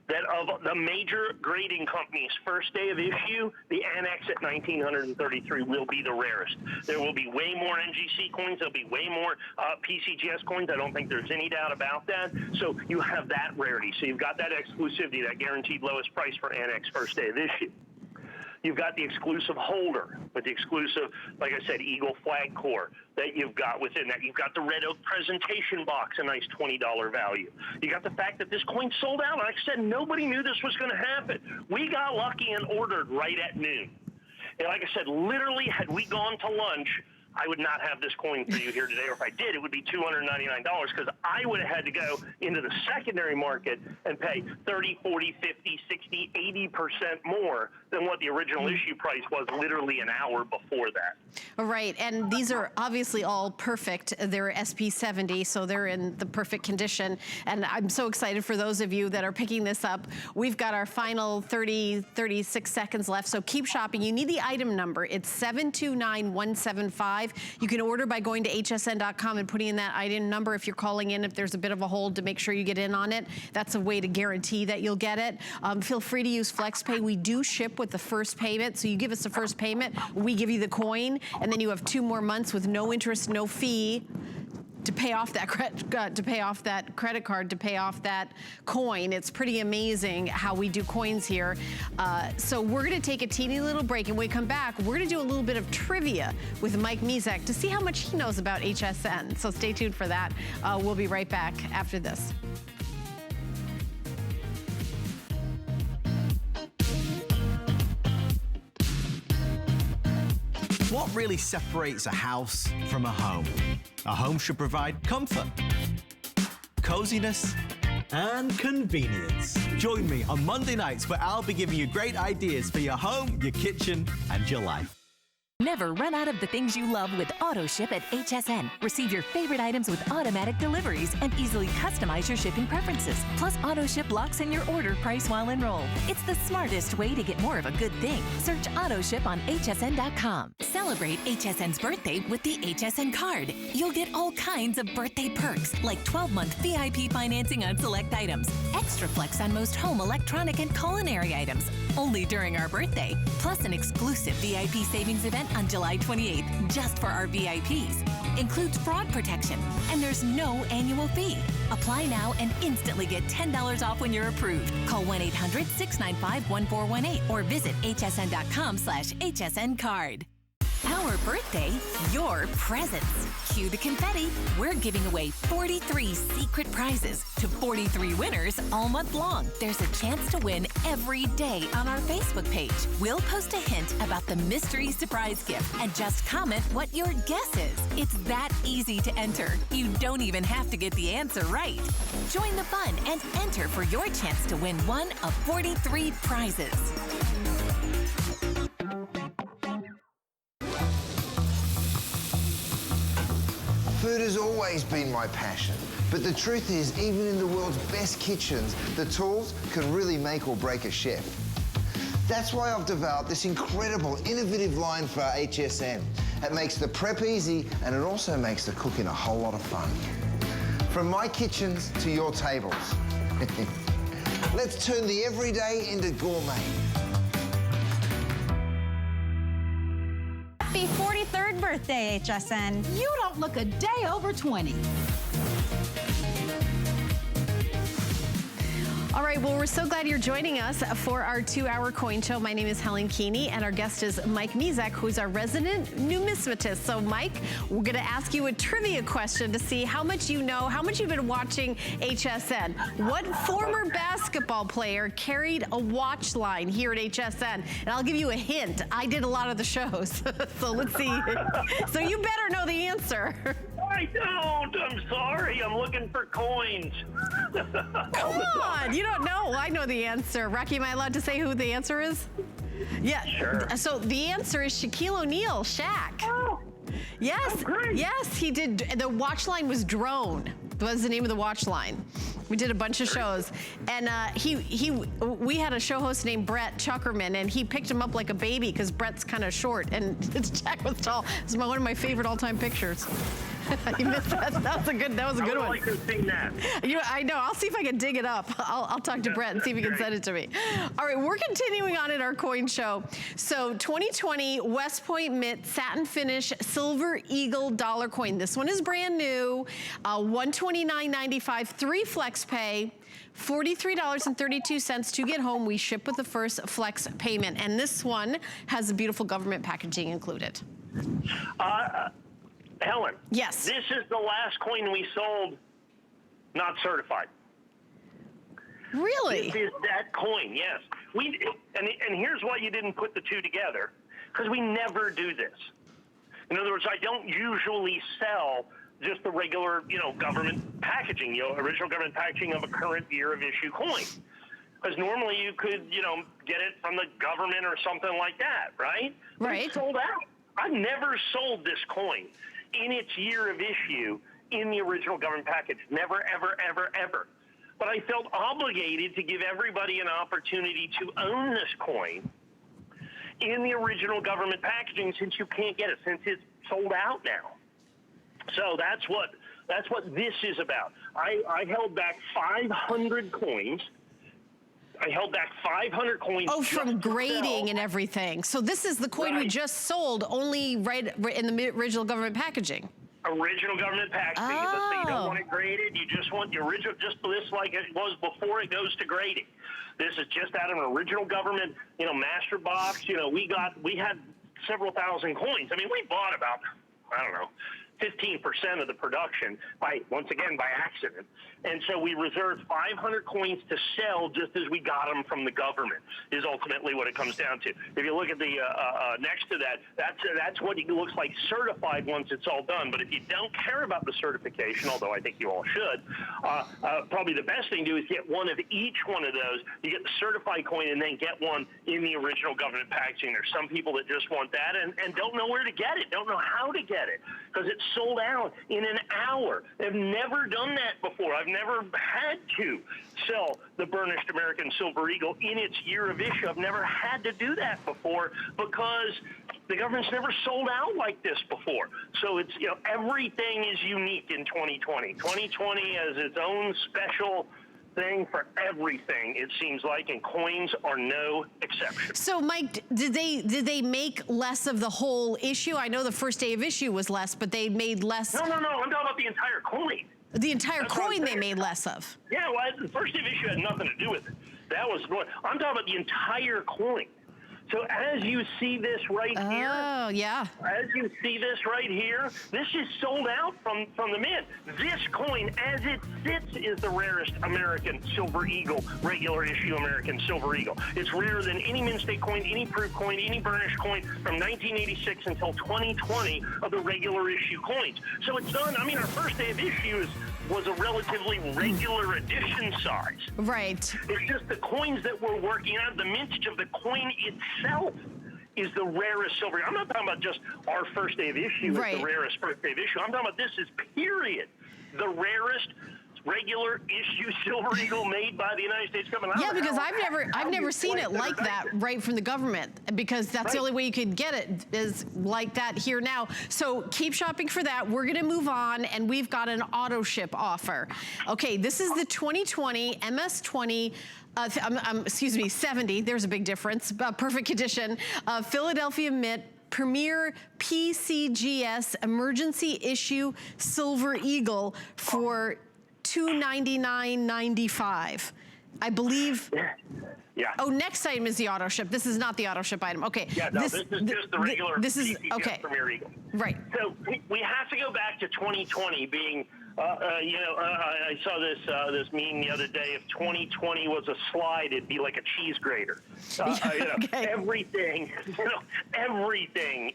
that of the major grading companies' first day of issue, the Annex at 1933 will be the rarest. There will be way more NGC coins. There'll be way more PCGS coins. I don't think there's any doubt about that. So you have that rarity. So you've got that exclusivity, that guaranteed lowest price for Annex first day of issue. You've got the exclusive holder with the exclusive, like I said, Eagle flag core that you've got within that. You've got the red oak presentation box, a nice $20 value. You got the fact that this coin sold out. Like I said, nobody knew this was going to happen. We got lucky and ordered right at noon. And like I said, literally, had we gone to lunch, I would not have this coin for you here today, or if I did, it would be $299 because I would have had to go into the secondary market and pay 30, 40, 50, 60, 80% more than what the original issue price was literally an hour before that. All right, and these are obviously all perfect. They're SP70, so they're in the perfect condition. And I'm so excited for those of you that are picking this up. We've got our final 36 seconds left, so keep shopping. You need the item number. It's 729175. You can order by going to hsn.com and putting in that item number if you're calling in, if there's a bit of a hold, to make sure you get in on it. That's a way to guarantee that you'll get it. Feel free to use FlexPay. We do ship with the first payment, so you give us the first payment, we give you the coin, and then you have 2 more months with no interest, no fee to pay off that credit card, to pay off that coin. It's pretty amazing how we do coins here. So we're going to take a teeny little break, and when we come back, we're going to do a little bit of trivia with Mike Mizek to see how much he knows about HSN. So stay tuned for that. We'll be right back after this. What really separates a house from a home? A home should provide comfort, coziness, and convenience. Join me on Monday nights where I'll be giving you great ideas for your home, your kitchen, and your life. Never run out of the things you love with AutoShip at HSN. Receive your favorite items with automatic deliveries and easily customize your shipping preferences. Plus, AutoShip locks in your order price while enrolled. It's the smartest way to get more of a good thing. Search AutoShip on hsn.com. Celebrate HSN's birthday with the HSN card. You'll get all kinds of birthday perks, like 12-month VIP financing on select items, extra flex on most home electronic and culinary items, only during our birthday, plus an exclusive VIP savings event on July 28th, just for our VIPs. Includes fraud protection, and there's no annual fee. Apply now and instantly get $10 off when you're approved. Call 1-800-695-1418 or visit hsn.com/HSN card. Our birthday, your presents. Cue the confetti. We're giving away 43 secret prizes to 43 winners all month long. There's a chance to win every day on our Facebook page. We'll post a hint about the mystery surprise gift and just comment what your guess is. It's that easy to enter. You don't even have to get the answer right. Join the fun and enter for your chance to win one of 43 prizes. Food has always been my passion, but the truth is, even in the world's best kitchens, the tools can really make or break a chef. That's why I've developed this incredible, innovative line for HSN. It makes the prep easy, and it also makes the cooking a whole lot of fun. From my kitchens to your tables. Let's turn the everyday into gourmet. Happy 43rd birthday, HSN. You don't look a day over 20. All right, well, we're so glad you're joining us for our 2-hour coin show. My name is Helen Keeney, and our guest is Mike Mezak, who's our resident numismatist. So, Mike, we're going to ask you a trivia question to see how much you know, how much you've been watching HSN. What former basketball player carried a watch line here at HSN? And I'll give you a hint. I did a lot of the shows, so let's see. So you better know the answer. I don't. I'm sorry. I'm looking for coins. Come on. You don't know. Well, I know the answer. Rocky, am I allowed to say who the answer is? Yeah. Sure. So the answer is Shaquille O'Neal, Shaq. Oh. Yes. Oh, great. Yes, he did. The watch line was Drone. Was the name of the watch line. We did a bunch of shows, and we had a show host named Brett Chuckerman, and he picked him up like a baby because Brett's kind of short and Jack was tall. It's one of my favorite all-time pictures. You missed that. That was a good one. I would like to see that. I know. I'll see if I can dig it up. I'll talk to Brett and see if he can send it to me. All right, we're continuing on at our coin show. So 2020 West Point Mint satin finish silver eagle dollar coin. This one is brand new. $129.95, 3 flex pay. $43.32 to get home. We ship with the first flex payment, and this one has a beautiful government packaging included. Helen. Yes. This is the last coin we sold not certified. Really? This is that coin, yes. And here's why you didn't put the two together, because we never do this. In other words, I don't usually sell just the regular, government packaging, original government packaging of a current year of issue coin. Because normally you could, get it from the government or something like that, right? Right. It's sold out. I've never sold this coin in its year of issue in the original government package. Never, ever, ever, ever. But I felt obligated to give everybody an opportunity to own this coin in the original government packaging, since you can't get it, since it's sold out now. So that's what this is about. I held back 500 coins. I held back 500 coins. Oh, from grading and everything. So this is the coin we just sold, only right in the original government packaging. Original government packaging. Oh. You don't want it graded. You just want the original, just this like it was before it goes to grading. This is just out of an original government, master box. We had several thousand coins. I mean, we bought about, 15% of the production by accident. And so we reserved 500 coins to sell just as we got them from the government, is ultimately what it comes down to. If you look at the next to that, that's what it looks like certified once it's all done. But if you don't care about the certification, although I think you all should, probably the best thing to do is get one of each one of those. You get the certified coin and then get one in the original government packaging. There's some people that just want that and don't know where to get it, don't know how to get it, because it's sold out in an hour. They've never done that before. I've never had to sell the burnished American Silver Eagle in its year of issue. I've never had to do that before because The government's never sold out like this before. So it's, everything is unique in 2020. 2020 has its own special thing for everything, it seems like, and coins are no exception. So, Mike, did they make less of the whole issue? I know the first day of issue was less, but they made less. No. I'm talking about the entire coin. The entire coin they made less of. Yeah, well, the first day of issue had nothing to do with it. That was I'm talking about the entire coin. So as you see this right here. Oh, yeah. As you see this right here, this is sold out from the mint. This coin, as it sits, is the rarest American Silver Eagle, regular issue American Silver Eagle. It's rarer than any mint state coin, any proof coin, any burnished coin from 1986 until 2020 of the regular issue coins. So it's done. I mean, our first day of issues was a relatively regular edition size. Right. It's just the coins that we're working on, the mintage of the coin itself is the rarest silver. I'm not talking about just our first day of issue is the rarest first day of issue. I'm talking about this is period. The rarest regular issue Silver Eagle made by the United States government. Yeah, because I've never seen it like that right from the government, because that's the only way you could get it is like that here now. So keep shopping for that. We're going to move on, and we've got an auto ship offer. Okay, this is the 2020 MS20. Excuse me, 70. There's a big difference. Perfect condition. Philadelphia Mint Premier PCGS Emergency Issue Silver Eagle for $299.95. I believe. Yeah. Oh, next item is the auto ship. This is not the auto ship item. Okay. Yeah, no, this is just the regular PCGS Premier Eagle. Right. So we have to go back to 2020 being. I saw this meme the other day. If 2020 was a slide, it'd be like a cheese grater. Okay. Everything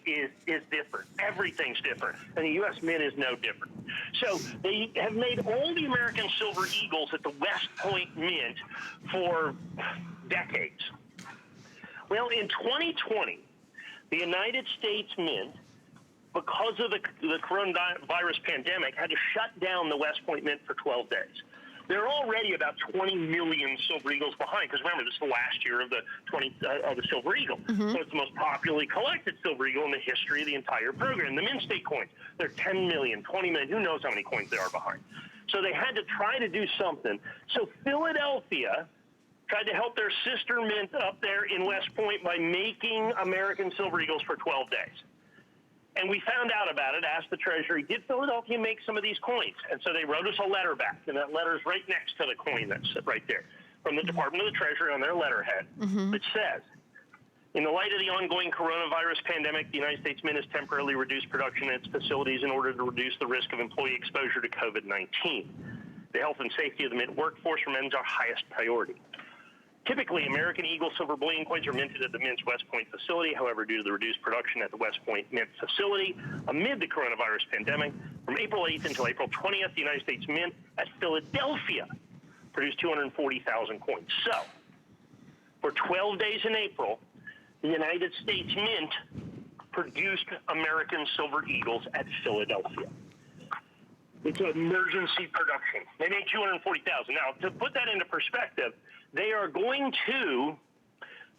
is different. Everything's different, and the U.S. Mint is no different. So they have made all the American Silver Eagles at the West Point Mint for decades. Well, in 2020, the United States Mint, because of the coronavirus pandemic, had to shut down the West Point Mint for 12 days. They're already about 20 million Silver Eagles behind, because remember, this is the last year of the Silver Eagle. Mm-hmm. So it's the most popularly collected Silver Eagle in the history of the entire program. The mint state coins, they're 10 million, 20 million, who knows how many coins there are behind. So they had to try to do something. So Philadelphia tried to help their sister mint up there in West Point by making American Silver Eagles for 12 days. And we found out about it, asked the Treasury, did Philadelphia make some of these coins? And so they wrote us a letter back, and that letter is right next to the coin that's right there, from the Department of the Treasury on their letterhead, which says, in the light of the ongoing coronavirus pandemic, the United States Mint has temporarily reduced production at its facilities in order to reduce the risk of employee exposure to COVID-19. The health and safety of the Mint workforce remains our highest priority. Typically, American Eagle silver bullion coins are minted at the Mint's West Point facility. However, due to the reduced production at the West Point Mint facility amid the coronavirus pandemic, from April 8th until April 20th, the United States Mint at Philadelphia produced 240,000 coins. So, for 12 days in April, the United States Mint produced American Silver Eagles at Philadelphia. It's an emergency production. They made 240,000. Now, to put that into perspective, they are going to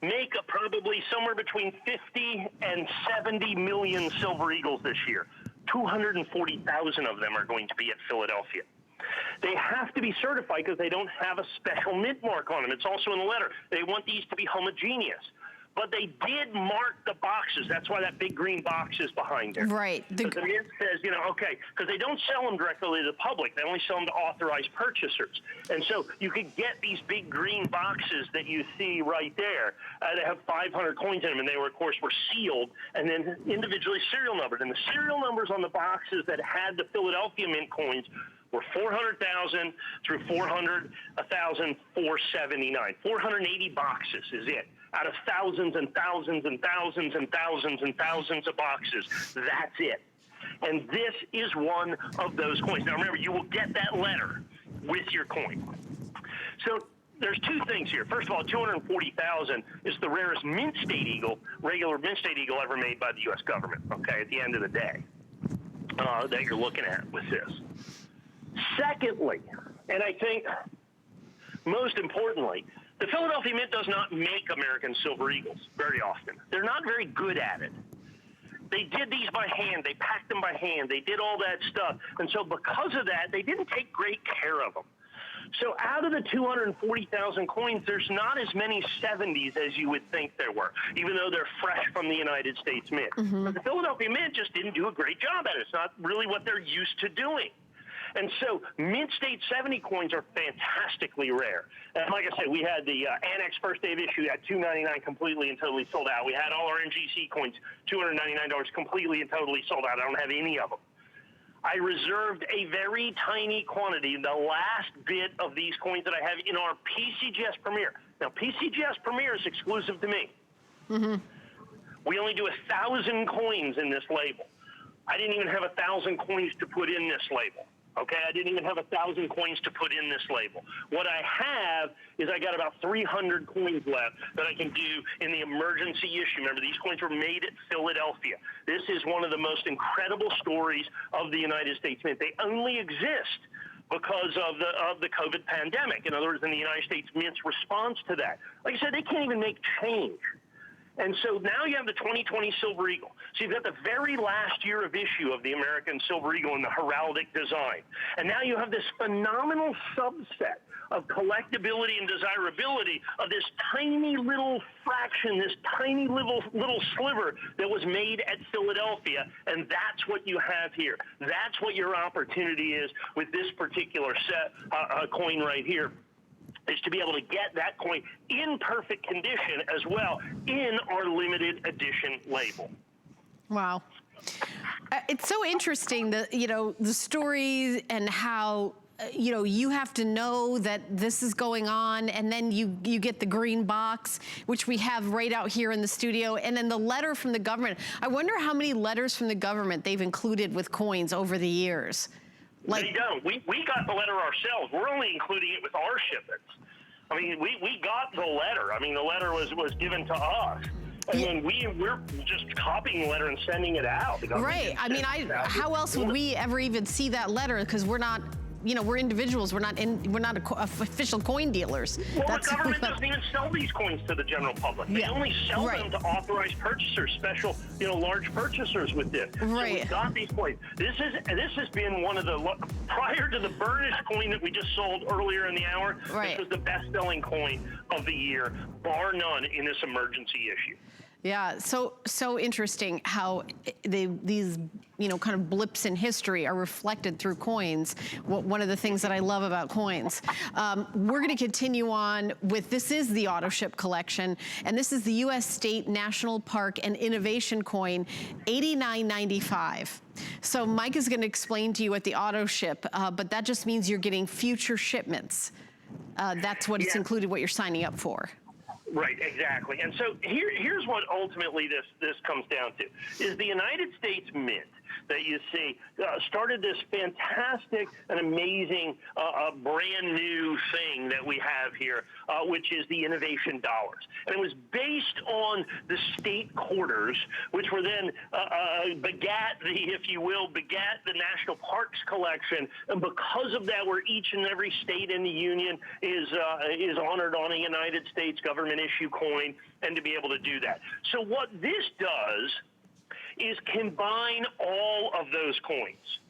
make probably somewhere between 50 and 70 million Silver Eagles this year. 240,000 of them are going to be at Philadelphia. They have to be certified because they don't have a special mint mark on them. It's also in the letter. They want these to be homogeneous. But they did mark the boxes. That's why that big green box is behind there. Right. The mint says, okay, because they don't sell them directly to the public. They only sell them to authorized purchasers. And so you could get these big green boxes that you see right there. They have 500 coins in them, and they were, of course, sealed and then individually serial numbered. And the serial numbers on the boxes that had the Philadelphia Mint coins were 400,000 through 400,479. 480 boxes is it. Out of thousands and thousands and thousands and thousands and thousands of boxes. That's it. And this is one of those coins. Now, remember, you will get that letter with your coin. So there's two things here. First of all, 240,000 is the rarest mint state eagle, regular mint state eagle ever made by the U.S. government, okay, at the end of the day, that you're looking at with this. Secondly, and I think most importantly, the Philadelphia Mint does not make American Silver Eagles very often. They're not very good at it. They did these by hand. They packed them by hand. They did all that stuff. And so because of that, they didn't take great care of them. So out of the 240,000 coins, there's not as many 70s as you would think there were, even though they're fresh from the United States Mint. But the Philadelphia Mint just didn't do a great job at it. It's not really what they're used to doing. And so Mint State 70 coins are fantastically rare. And like I said, we had the Annex first day of issue at $299 completely and totally sold out. We had all our NGC coins, $299 completely and totally sold out. I don't have any of them. I reserved a very tiny quantity, the last bit of these coins that I have in our PCGS Premier. Now, PCGS Premier is exclusive to me. We only do 1,000 coins in this label. I didn't even have 1,000 coins to put in this label. Okay, I didn't even have 1,000 coins to put in this label. What I have is I got about 300 coins left that I can do in the emergency issue. Remember, these coins were made at Philadelphia. This is one of the most incredible stories of the United States Mint. They only exist because of the COVID pandemic. In other words, in the United States Mint's response to that. Like I said, they can't even make change. And so now you have the 2020 Silver Eagle. So you've got the very last year of issue of the American Silver Eagle in the heraldic design. And now you have this phenomenal subset of collectability and desirability of this tiny little fraction, this tiny little sliver that was made at Philadelphia. And that's what you have here. That's what your opportunity is with this particular set coin right here, is to be able to get that coin in perfect condition as well in our limited edition label. Wow. It's so interesting that, the stories and how, you have to know that this is going on, and then you get the green box, which we have right out here in the studio, and then the letter from the government. I wonder how many letters from the government they've included with coins over the years. They don't. We got the letter ourselves. We're only including it with our shipments. I mean, we got the letter. I mean, the letter was given to us. And then we're just copying the letter and sending it out. Right. I mean, how else would we ever even see that letter? Because we're not, we're individuals. We're not official coin dealers. Well, the government doesn't even sell these coins to the general public. They only sell them to authorized purchasers, special, large purchasers with this. Right. So we got these coins. This has been one of the, prior to the burnished coin that we just sold earlier in the hour, this was the best-selling coin of the year, bar none, in this emergency issue. Yeah, so interesting how these kind of blips in history are reflected through coins. One of the things that I love about coins. We're going to continue on with, this is the auto ship collection, and this is the U.S. State National Park and Innovation coin, $89.95. So Mike is going to explain to you what the auto ship, but that just means you're getting future shipments. That's what it's included, what you're signing up for. Right, exactly. And so here's what ultimately this comes down to, is the United States Mint that you see started this fantastic and amazing brand new thing that we have here, which is the innovation dollars. And it was based on the state quarters, which were then begat the National Parks collection. And because of that, where each and every state in the union is honored on a United States government issue coin, and to be able to do that. So what this does is combine all of those coins.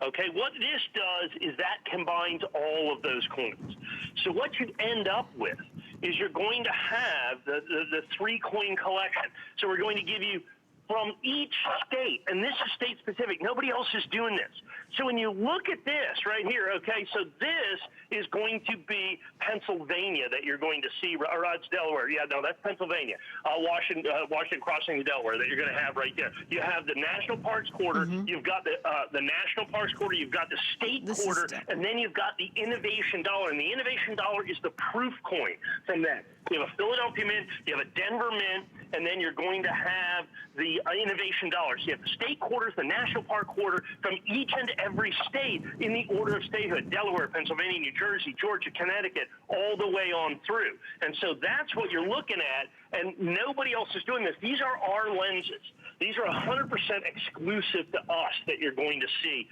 Okay, what this does is that combines all of those coins. So what you end up with is you're going to have the three coin collection. So we're going to give you from each state, and this is state specific. Nobody else is doing this. So when you look at this right here, okay, so this is going to be Pennsylvania that you're going to see, or it's Delaware. Yeah, no, that's Pennsylvania. Washington crossing the Delaware that you're going to have right there. You have the National Parks Quarter. You've got the National Parks Quarter. You've got the state quarter, and then you've got the Innovation Dollar. And the Innovation Dollar is the proof coin from that. You have a Philadelphia Mint, you have a Denver Mint, and then you're going to have the Innovation Dollars. You have the state quarters, the National Park Quarter from each and every state in the order of statehood: Delaware, Pennsylvania, New Jersey, Georgia, Connecticut, all the way on through. And so that's what you're looking at and nobody else is doing this. These are our lenses. These are 100% exclusive to us that you're going to see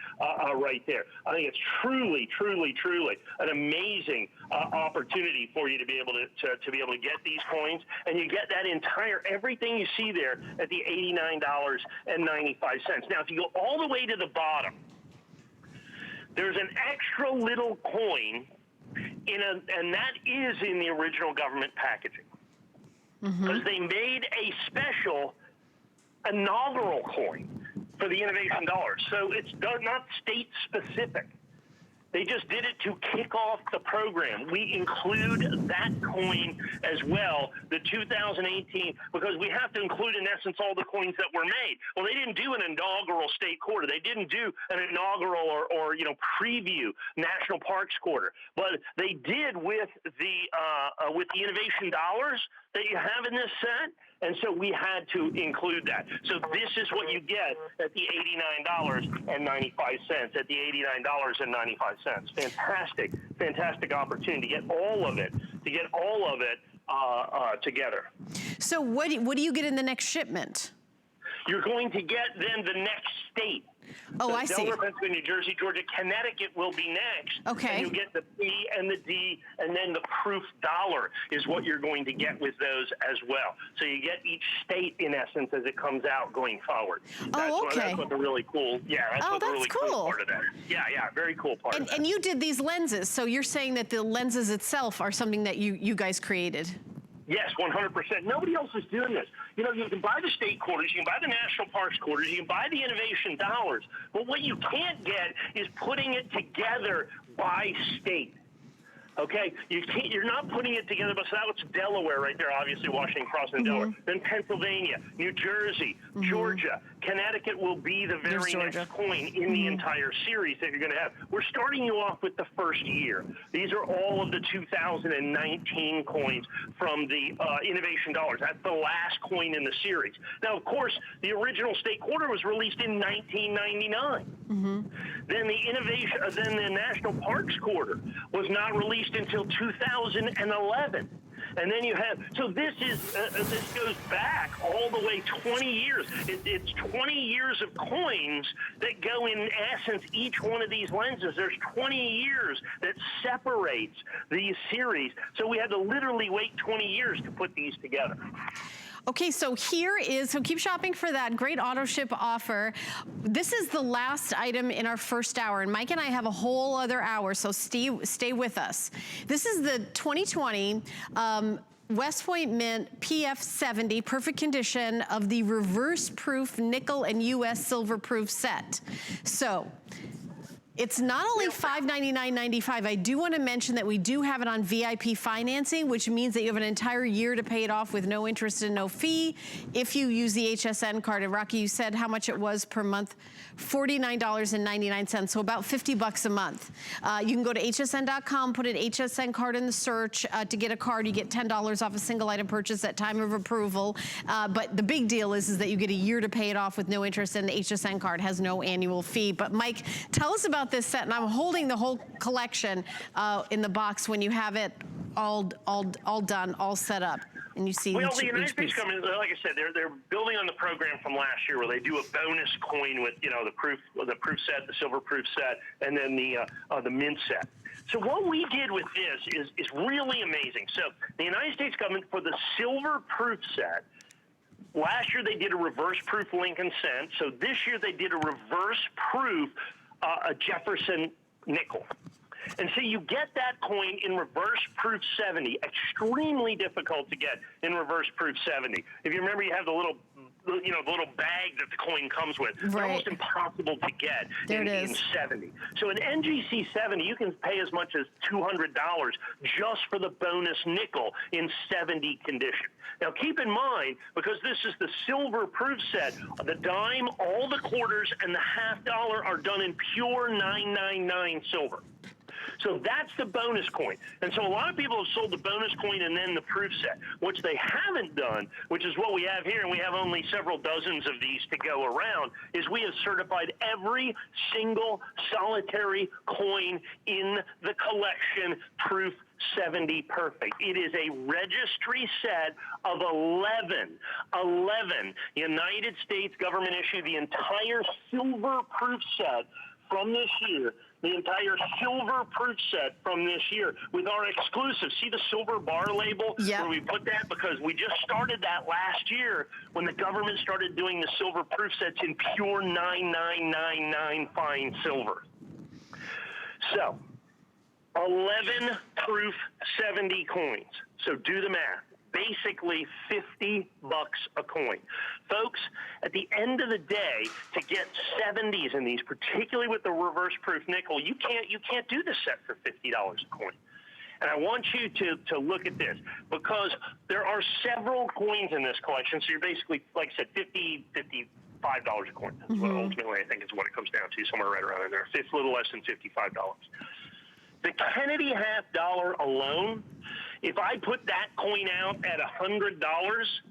right there. I think it's truly, truly, truly an amazing opportunity for you to be able to be able to get these coins, and you get that entire everything you see there at the $89.95. Now, if you go all the way to the bottom, there's an extra little coin and that is in the original government packaging, because they made a special inaugural coin for the Innovation Dollar. So it's not state specific. They just did it to kick off the program. We include that coin as well, the 2018, because we have to include, in essence, all the coins that were made. Well, they didn't do an inaugural state quarter. They didn't do an inaugural or preview National Parks quarter. But they did with the Innovation Dollars that you have in this set. And so we had to include that. So this is what you get at the $89.95, at the $89.95. Fantastic, fantastic opportunity to get all of it, together. So what do you get in the next shipment? You're going to get then the next state. Oh, so I see. Delaware, Pennsylvania, New Jersey, Georgia, Connecticut will be next. Okay. And you get the P and the D, and then the proof dollar is what you're going to get with those as well. So you get each state, in essence, as it comes out going forward. That's what the really cool, that's what the really cool part of that is. Yeah, very cool part of that. And you did these lenses, so you're saying that the lenses itself are something that you guys created? Yes, 100%. Nobody else is doing this. You know, you can buy the state quarters, you can buy the National Parks quarters, you can buy the Innovation Dollars, but what you can't get is putting it together by state. Okay, you're not putting it together, but so that's Delaware right there, obviously Washington, Crossing, Delaware. Then Pennsylvania, New Jersey, Georgia, Connecticut will be the very next coin in the entire series that you're going to have. We're starting you off with the first year. These are all of the 2019 coins from the Innovation Dollars. That's the last coin in the series. Now, of course, the original state quarter was released in 1999. Then the National Parks quarter was not released until 2011. And then you have, so this goes back all the way 20 years. It's 20 years of coins that go in essence, each one of these lenses. There's 20 years that separates these series. So we had to literally wait 20 years to put these together. Okay, so keep shopping for that great auto ship offer. This is the last item in our first hour, and Mike and I have a whole other hour, so stay with us. This is the 2020 West Point Mint PF70, perfect condition of the reverse proof nickel and US silver proof set. So, it's not only $599.95. I do want to mention that we do have it on VIP financing, which means that you have an entire year to pay it off with no interest and no fee if you use the HSN card. And Rocky, you said how much it was per month? $49.99, so about $50 a month. You can go to hsn.com, put an HSN card in the search. To get a card, you get $10 off a single item purchase at time of approval. But the big deal is that you get a year to pay it off with no interest, and the HSN card has no annual fee. But Mike, tell us about this set, and I'm holding the whole collection in the box when you have it all done, all set up. And you see the United States government, like I said, they're building on the program from last year where they do a bonus coin with the proof set, the silver proof set, and then the mint set. So what we did with this is really amazing. So the United States government, for the silver proof set, last year they did a reverse proof Lincoln cent. So this year they did a reverse proof a Jefferson nickel. And so you get that coin in reverse proof 70, extremely difficult to get in reverse proof 70. If you remember, you have the little bag that the coin comes with. Right. They're almost impossible to get in 70. So in NGC 70, you can pay as much as $200 just for the bonus nickel in 70 condition. Now keep in mind, because this is the silver proof set, the dime, all the quarters, and the $half are done in pure 999 silver. So that's the bonus coin. And so a lot of people have sold the bonus coin and then the proof set. What they haven't done, which is what we have here, and we have only several dozens of these to go around, is we have certified every single solitary coin in the collection proof 70 Perfect. It is a registry set of 11. United States government issued the entire silver proof set from this year. The entire silver proof set from this year with our exclusive. See the silver bar label where we put that? Because we just started that last year when the government started doing the silver proof sets in pure 9999 fine silver. So 11 proof 70 coins. So do the math. Basically $50 a coin. Folks, at the end of the day, to get 70s in these, particularly with the reverse proof nickel, you can't do this set for $50 a coin. And I want you to look at this because there are several coins in this collection. So you're basically, like I said, $55 a coin. That's what ultimately I think is what it comes down to, somewhere right around in there. It's a little less than $55. The Kennedy $50 alone, if I put that coin out at $100,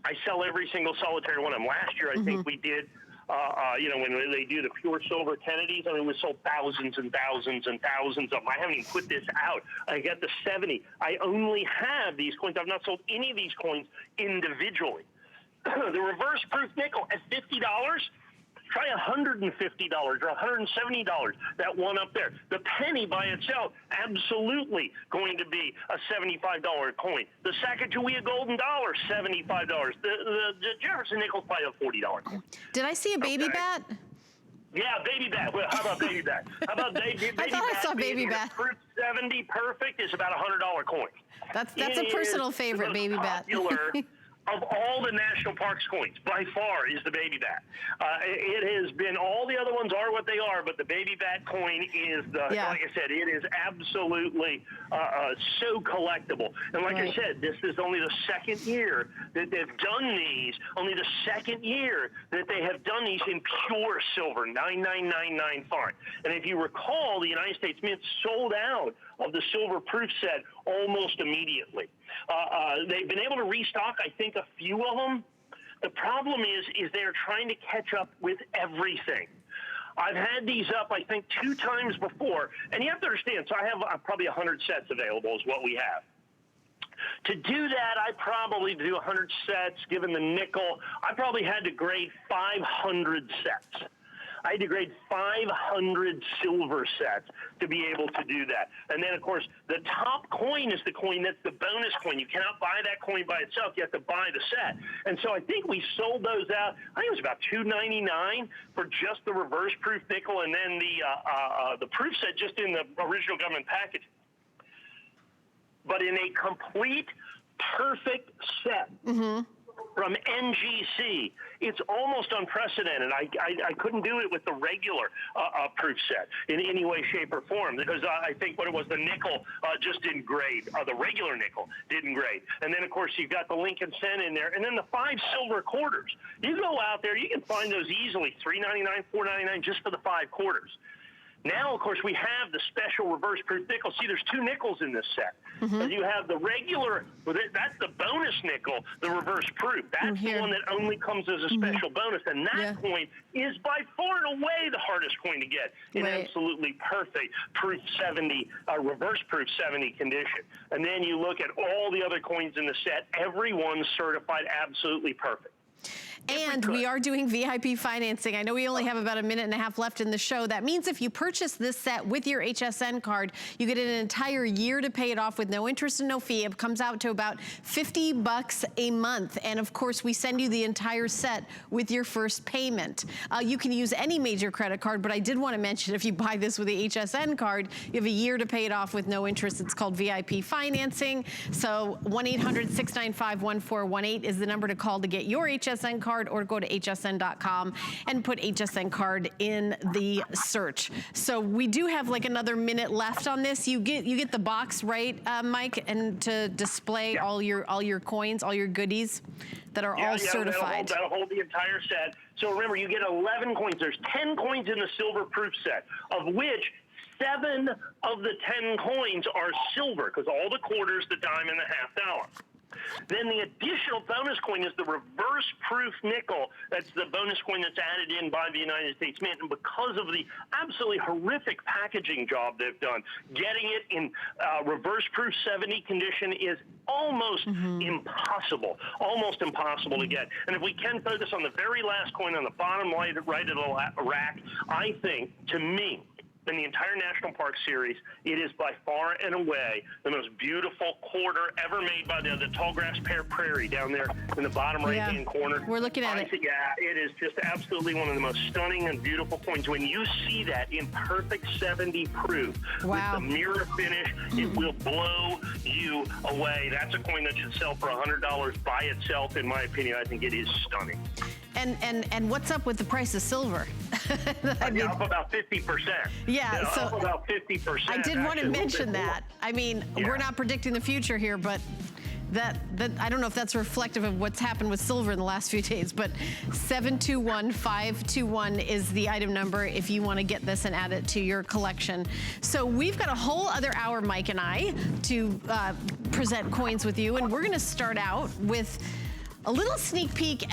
I sell every single solitary one of them. Last year, I think we did, when they do the pure silver Kennedys, I mean, we sold thousands and thousands and thousands of them. I haven't even put this out. I got the 70. I only have these coins. I've not sold any of these coins individually. The reverse proof nickel at $50, try $150 or $170, that one up there. The penny by itself, absolutely going to be a $75 coin. The Sacagawea golden dollar, $75. The Jefferson nickel's probably a $40 coin. Did I see a baby bat? Yeah, baby bat. Well, how about baby bat? How about baby bat? I saw baby bat. Fruit 70 Perfect is about a $100 coin. That's a personal favorite, baby bat. Of all the national parks coins, by far is the baby bat. It has been, all the other ones are what they are, but the baby bat coin is like I said, it is absolutely so collectible. And like I said, this is only the second year that they've done these, only the second year that they have done these in pure silver, 9999 fine. And if you recall, the United States Mint sold out of the silver proof set almost immediately. They've been able to restock, I think, a few of them. The problem is they're trying to catch up with everything. I've had these up, I think, 2 times before, and you have to understand, so I have probably 100 sets available is what we have. To do that, I probably do 100 sets, given the nickel. I probably had to grade 500 sets. I had to grade 500 silver sets to be able to do that. And then, of course, the top coin is the coin that's the bonus coin. You cannot buy that coin by itself. You have to buy the set. And so I think we sold those out. I think it was about $2.99 for just the reverse proof nickel and then the proof set just in the original government package. But in a complete, perfect set, from NGC, it's almost unprecedented. I couldn't do it with the regular proof set in any way, shape, or form because I think what it was, the nickel just didn't grade. The regular nickel didn't grade. And then, of course, you've got the Lincoln cent in there. And then the 5 silver quarters. You go out there, you can find those easily, $3.99, $4.99 just for the 5 quarters. Now, of course, we have the special reverse proof nickel. See, there's 2 nickels in this set. You have the regular, that's the bonus nickel, the reverse proof. That's the one that only comes as a special bonus. And that coin is by far and away the hardest coin to get in absolutely perfect proof 70, reverse proof 70 condition. And then you look at all the other coins in the set, everyone's certified absolutely perfect. And we are doing VIP financing. I know we only have about 1.5 minutes left in the show. That means if you purchase this set with your HSN card, you get an entire year to pay it off with no interest and no fee. It comes out to about $50 a month. And of course, we send you the entire set with your first payment. You can use any major credit card, but I did want to mention if you buy this with the HSN card, you have a year to pay it off with no interest. It's called VIP financing. So 1-800-695-1418 is the number to call to get your HSN card, or go to hsn.com and put HSN card in the search. So we do have like another minute left on this. You get the box, right, Mike, and to display all your coins, all your goodies that are all certified. That'll hold the entire set. So remember, you get 11 coins. There's 10 coins in the silver proof set, of which 7 of the 10 coins are silver, because all the quarters, the dime, and the $50. Then the additional bonus coin is the reverse proof nickel. That's the bonus coin that's added in by the United States Mint. And because of the absolutely horrific packaging job they've done, getting it in reverse proof 70 condition is almost impossible to get. And if we can focus on the very last coin on the bottom right of the rack, I think, to me, in the entire National Park Series, it is by far and away the most beautiful quarter ever made by the Tallgrass Pear Prairie down there in the bottom right-hand corner. We're looking at it. Yeah, it is just absolutely one of the most stunning and beautiful coins. When you see that in perfect 70 proof with the mirror finish, it will blow you away. That's a coin that should sell for $100 by itself, in my opinion. I think it is stunning. And what's up with the price of silver? I mean, up about 50%. Yeah, so up about 50%. I did want to mention that. I mean, we're not predicting the future here, but that I don't know if that's reflective of what's happened with silver in the last few days, but 721521 is the item number if you want to get this and add it to your collection. So we've got a whole other hour, Mike and I, to present coins with you, and we're going to start out with a little sneak peek at